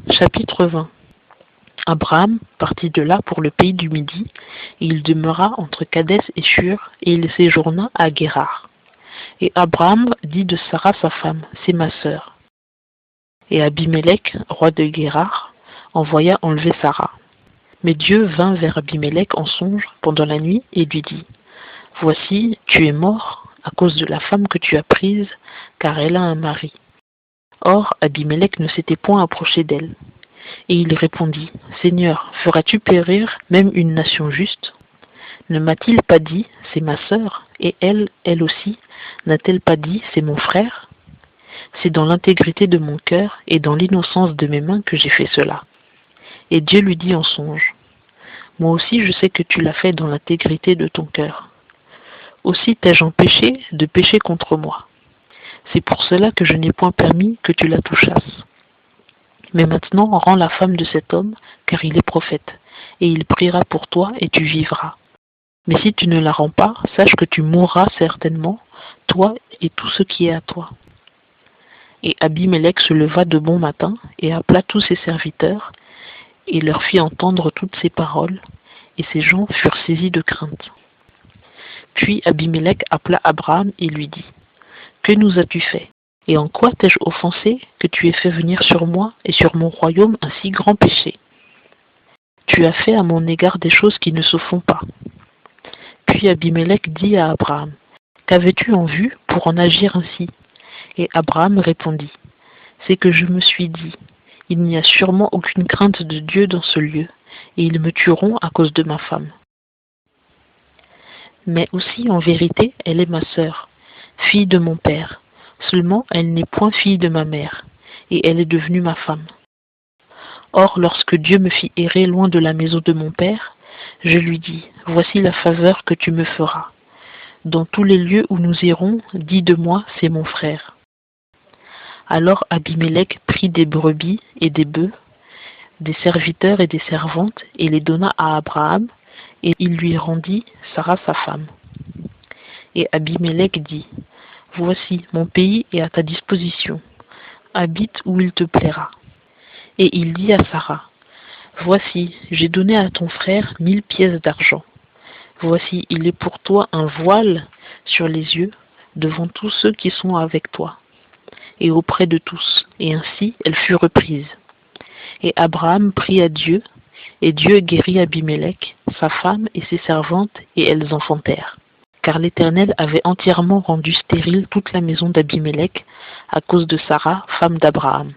Chapitre 20. Abraham partit de là pour le pays du Midi, et il demeura entre Kadès et Shur, et il séjourna à Guérar. Et Abraham dit de Sarah sa femme, c'est ma sœur. Et Abimélec, roi de Guérar, envoya enlever Sarah. Mais Dieu vint vers Abimélec en songe pendant la nuit et lui dit, voici, tu es mort à cause de la femme que tu as prise, car elle a un mari. Or, Abimélec ne s'était point approché d'elle. Et il répondit, Seigneur, feras-tu périr même une nation juste? Ne m'a-t-il pas dit, c'est ma sœur, et elle aussi, n'a-t-elle pas dit, c'est mon frère? C'est dans l'intégrité de mon cœur et dans l'innocence de mes mains que j'ai fait cela. Et Dieu lui dit en songe, moi aussi je sais que tu l'as fait dans l'intégrité de ton cœur. Aussi t'ai-je empêché de pécher contre moi. C'est pour cela que je n'ai point permis que tu la touchasses. Mais maintenant rends la femme de cet homme, car il est prophète, et il priera pour toi et tu vivras. Mais si tu ne la rends pas, sache que tu mourras certainement, toi et tout ce qui est à toi. Et Abimélec se leva de bon matin et appela tous ses serviteurs, et leur fit entendre toutes ces paroles, et ces gens furent saisis de crainte. Puis Abimélec appela Abraham et lui dit, que nous as-tu fait? Et en quoi t'ai-je offensé que tu aies fait venir sur moi et sur mon royaume un si grand péché? Tu as fait à mon égard des choses qui ne se font pas. Puis Abimélec dit à Abraham, qu'avais-tu en vue pour en agir ainsi? Et Abraham répondit, c'est que je me suis dit, il n'y a sûrement aucune crainte de Dieu dans ce lieu, et ils me tueront à cause de ma femme. Mais aussi, en vérité, elle est ma sœur, fille de mon père. Seulement, elle n'est point fille de ma mère, et elle est devenue ma femme. Or, lorsque Dieu me fit errer loin de la maison de mon père, je lui dis, voici la faveur que tu me feras. Dans tous les lieux où nous irons, dis de moi, c'est mon frère. Alors Abimélec prit des brebis et des bœufs, des serviteurs et des servantes, et les donna à Abraham, et il lui rendit Sarah sa femme. Et Abimélec dit, voici, mon pays est à ta disposition, habite où il te plaira. Et il dit à Sarah, voici, j'ai donné à ton frère 1000 pièces d'argent. Voici, il est pour toi un voile sur les yeux devant tous ceux qui sont avec toi, et auprès de tous. Et ainsi, elle fut reprise. Et Abraham pria à Dieu, et Dieu guérit Abimélec, sa femme et ses servantes, et elles enfantèrent. Car l'Éternel avait entièrement rendu stérile toute la maison d'Abimélec à cause de Sarah, femme d'Abraham.